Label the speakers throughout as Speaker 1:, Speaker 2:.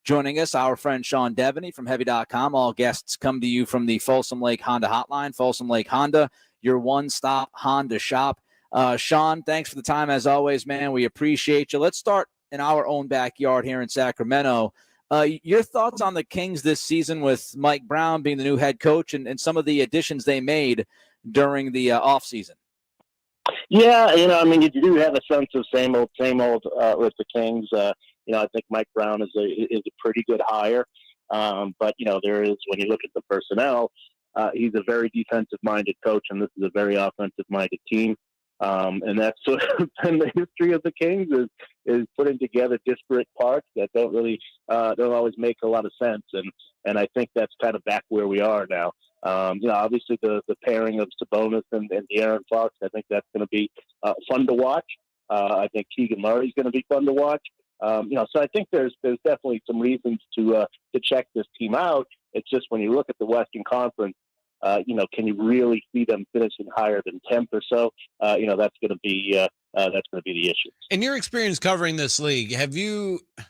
Speaker 1: Joining us, our friend Sean Deveney from Heavy.com. All guests come to you from the Folsom Lake Honda Hotline. Folsom Lake Honda, your one-stop Honda shop. Sean, thanks for the time as always, man. We appreciate you. Let's start in our own backyard here in Sacramento. Your thoughts on the Kings this season with Mike Brown being the new head coach and some of the additions they made during the offseason?
Speaker 2: Yeah, you do have a sense of same old with the Kings. I think Mike Brown is a pretty good hire. But there is, when you look at the personnel, he's a very defensive-minded coach, and this is a very offensive-minded team. And that's sort of been the history of the Kings is putting together disparate parts that don't always make a lot of sense. And I think that's kind of back where we are now. Obviously the pairing of Sabonis and De'Aaron Fox, I think that's going to be fun to watch. I think Keegan Murray's going to be fun to watch. So I think there's definitely some reasons to check this team out. It's just when you look at the Western Conference, can you really see them finishing higher than 10th or so? That's going to be the issue.
Speaker 3: In your experience covering this league,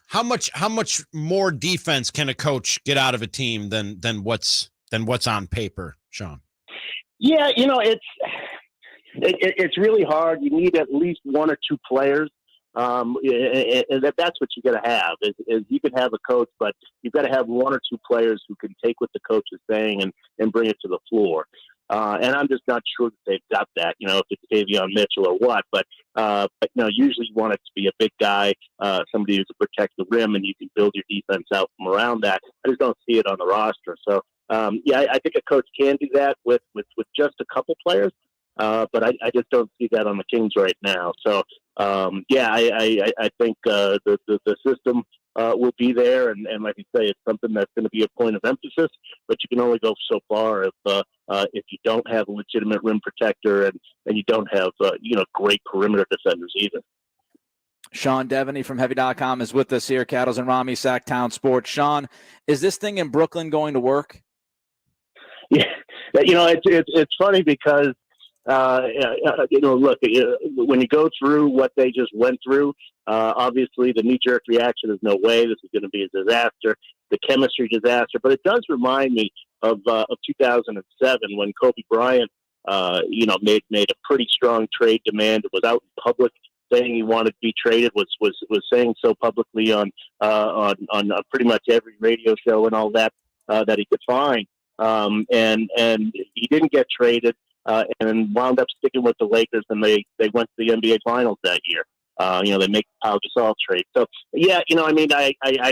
Speaker 3: how much more defense can a coach get out of a team than what's on paper, Sean?
Speaker 2: Yeah, it's really hard. You need at least one or two players. And that's what you got to have. Is you can have a coach, but you've got to have one or two players who can take what the coach is saying and bring it to the floor. And I'm just not sure that they've got that. If it's Davion Mitchell or what, but usually you want it to be a big guy, somebody who can protect the rim, and you can build your defense out from around that. I just don't see it on the roster. So I think a coach can do that with just a couple players. But I just don't see that on the Kings right now. So, I think the system will be there. And like you say, it's something that's going to be a point of emphasis. But you can only go so far if you don't have a legitimate rim protector and you don't have, great perimeter defenders either.
Speaker 1: Sean Deveney from Heavy.com is with us here, Cattles and Ramie, Sactown Sports. Sean, is this thing in Brooklyn going to work?
Speaker 2: Yeah, it's funny because look, when you go through what they just went through, obviously the knee-jerk reaction is no way. This is going to be a disaster, the chemistry disaster. But it does remind me of 2007 when Kobe Bryant, made a pretty strong trade demand. It was out in public saying he wanted to be traded. Was saying so publicly on pretty much every radio show and all that he could find. And he didn't get traded. And wound up sticking with the Lakers, and they went to the NBA Finals that year. They make the Pau Gasol trade. So, I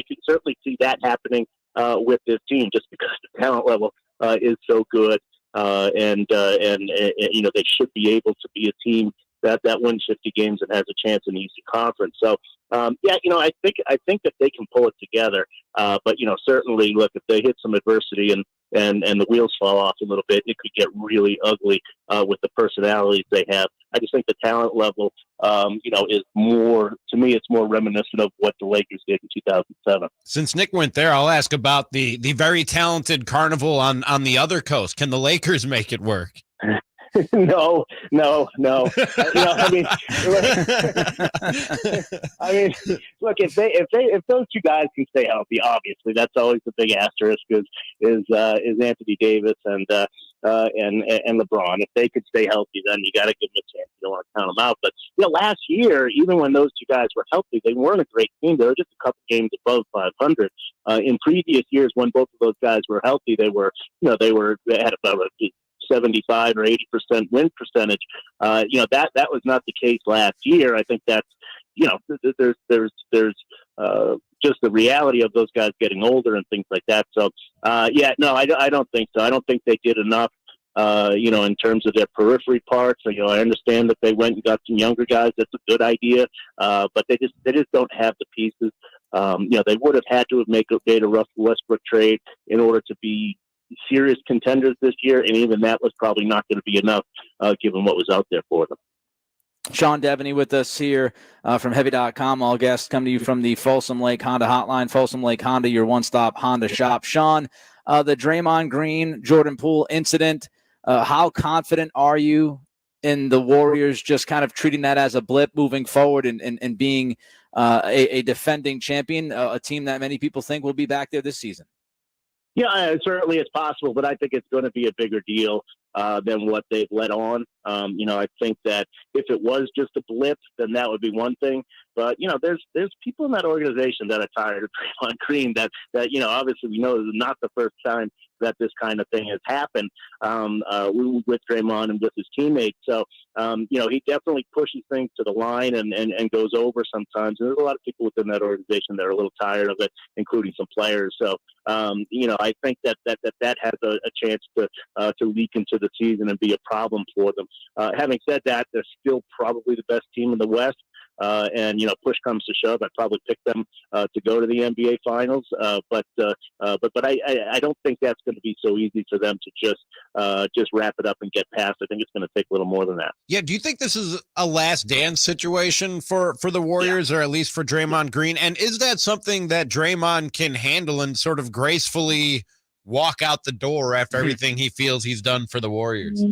Speaker 2: can certainly see that happening with this team just because the talent level is so good. And they should be able to be a team that wins 50 games and has a chance in the Eastern Conference. So, I think that they can pull it together. But certainly, look, if they hit some adversity and the wheels fall off a little bit, it could get really ugly with the personalities they have. I just think the talent level, is more, to me, it's more reminiscent of what the Lakers did in 2007.
Speaker 3: Since Nick went there, I'll ask about the very talented Carnival on the other coast. Can the Lakers make it work?
Speaker 2: No. Look, if those two guys can stay healthy, obviously that's always the big asterisk is Anthony Davis and LeBron. If they could stay healthy, then you got to give them a chance. You don't want to count them out. But last year, even when those two guys were healthy, they weren't a great team. They were just a couple games above 500. In previous years, when both of those guys were healthy, they had about a 75 or 80% win percentage. That was not the case last year. I think that's, there's just the reality of those guys getting older and things like that. So, I don't think so. I don't think they did enough, in terms of their periphery parts. I understand that they went and got some younger guys. That's a good idea. But they just don't have the pieces. They would have had to have made a Russell Westbrook trade in order to be serious contenders this year, and even that was probably not going to be enough given what was out there for them.
Speaker 1: Sean Deveney with us here from Heavy.com. All guests come to you from the Folsom Lake Honda Hotline. Folsom Lake Honda, your one-stop Honda shop. Sean, the Draymond Green, Jordan Poole incident, how confident are you in the Warriors just kind of treating that as a blip moving forward and being a defending champion, a team that many people think will be back there this season?
Speaker 2: Yeah, certainly it's possible, but I think it's going to be a bigger deal than what they've let on. I think that if it was just a blip, then that would be one thing. But there's people in that organization that are tired of Draymond Green. That obviously we know this is not the first time that this kind of thing has happened with Draymond and with his teammates. So he definitely pushes things to the line and goes over sometimes. And there's a lot of people within that organization that are a little tired of it, including some players. So I think that has a chance to leak into the season and be a problem for them. Having said that, they're still probably the best team in the West. And push comes to shove, I'd probably pick them to go to the NBA Finals. But I don't think that's going to be so easy for them to just wrap it up and get past. I think it's going to take a little more than that.
Speaker 3: Yeah. Do you think this is a last dance situation for the Warriors, or at least for Draymond Green? And is that something that Draymond can handle and sort of gracefully walk out the door after everything he feels he's done for the Warriors?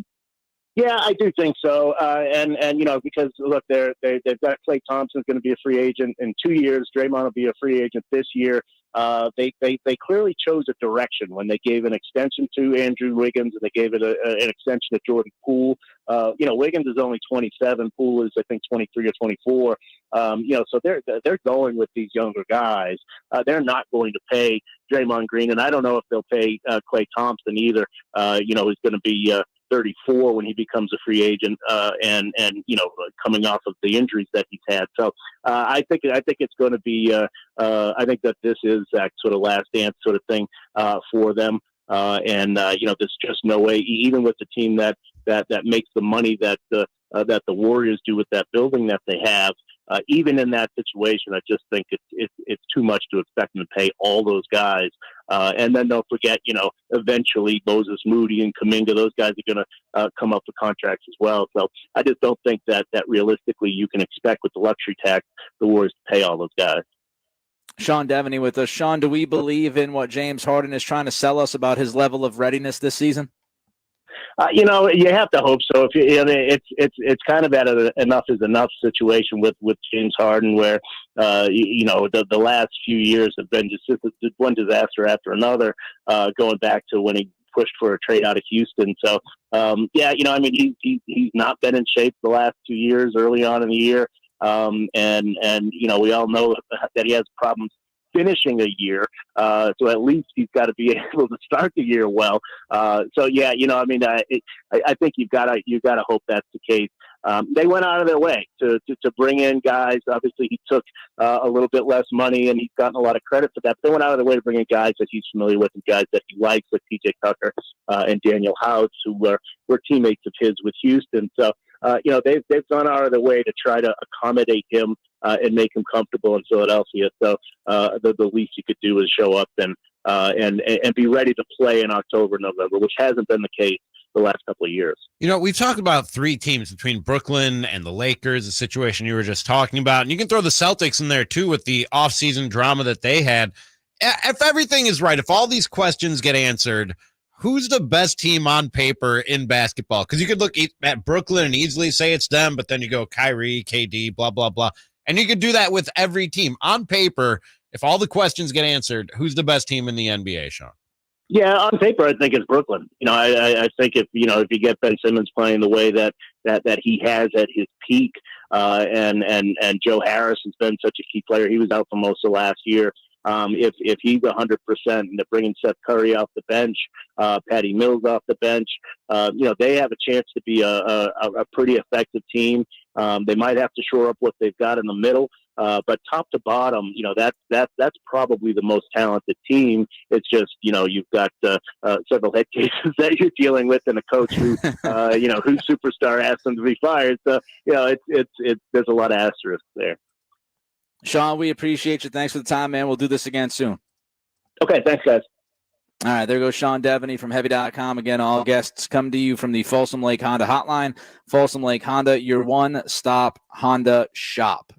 Speaker 2: Yeah, I do think so, and because look, they've got Klay Thompson's going to be a free agent in 2 years. Draymond will be a free agent this year. They clearly chose a direction when they gave an extension to Andrew Wiggins and they gave it an extension to Jordan Poole. Wiggins is only 27, Poole is I think 23 or 24. So they're going with these younger guys. They're not going to pay Draymond Green, and I don't know if they'll pay Klay Thompson either. He's going to be 34 when he becomes a free agent, and coming off of the injuries that he's had. So I think it's going to be. I think that this is that sort of last dance sort of thing for them. There's just no way, even with the team that makes the money that the Warriors do with that building that they have. Even in that situation, I just think it's too much to expect them to pay all those guys. And then don't forget, eventually Moses Moody and Kuminga, those guys are going to come up with contracts as well. So I just don't think that realistically you can expect with the luxury tax the Warriors to pay all those guys.
Speaker 1: Sean Deveney with us. Sean, do we believe in what James Harden is trying to sell us about his level of readiness this season?
Speaker 2: You have to hope so. It's kind of at an enough is enough situation with James Harden, where the last few years have been just one disaster after another, going back to when he pushed for a trade out of Houston. So he's not been in shape the last 2 years early on in the year, and we all know that he has problems finishing a year, so at least he's got to be able to start the year well. I think you've got to hope that's the case. They went out of their way to bring in guys. Obviously, he took a little bit less money, and he's gotten a lot of credit for that. But they went out of their way to bring in guys that he's familiar with and guys that he likes, like P.J. Tucker and Daniel Howe, who were teammates of his with Houston. So they've gone out of their way to try to accommodate him and make him comfortable in Philadelphia. So the least you could do is show up and be ready to play in October, November, which hasn't been the case the last couple of years.
Speaker 3: We've talked about 3 teams between Brooklyn and the Lakers, the situation you were just talking about. And you can throw the Celtics in there too with the offseason drama that they had. If everything is right, if all these questions get answered, who's the best team on paper in basketball? Because you could look at Brooklyn and easily say it's them, but then you go Kyrie, KD, blah, blah, blah. And you could do that with every team. On paper, if all the questions get answered, who's the best team in the NBA, Sean?
Speaker 2: Yeah, on paper, I think it's Brooklyn. I think if you get Ben Simmons playing the way that he has at his peak, and Joe Harris has been such a key player. He was out for most of last year. If he's 100% and they're bringing Seth Curry off the bench, Patty Mills off the bench, they have a chance to be a pretty effective team. They might have to shore up what they've got in the middle, but top to bottom, that's probably the most talented team. It's just you've got several head cases that you're dealing with, and a coach who whose superstar asked them to be fired. So it's there's a lot of asterisks there.
Speaker 1: Sean, we appreciate you. Thanks for the time, man. We'll do this again soon.
Speaker 2: Okay, thanks, guys.
Speaker 1: All right, there goes Sean Deveney from Heavy.com. Again, all guests come to you from the Folsom Lake Honda Hotline. Folsom Lake Honda, your one-stop Honda shop.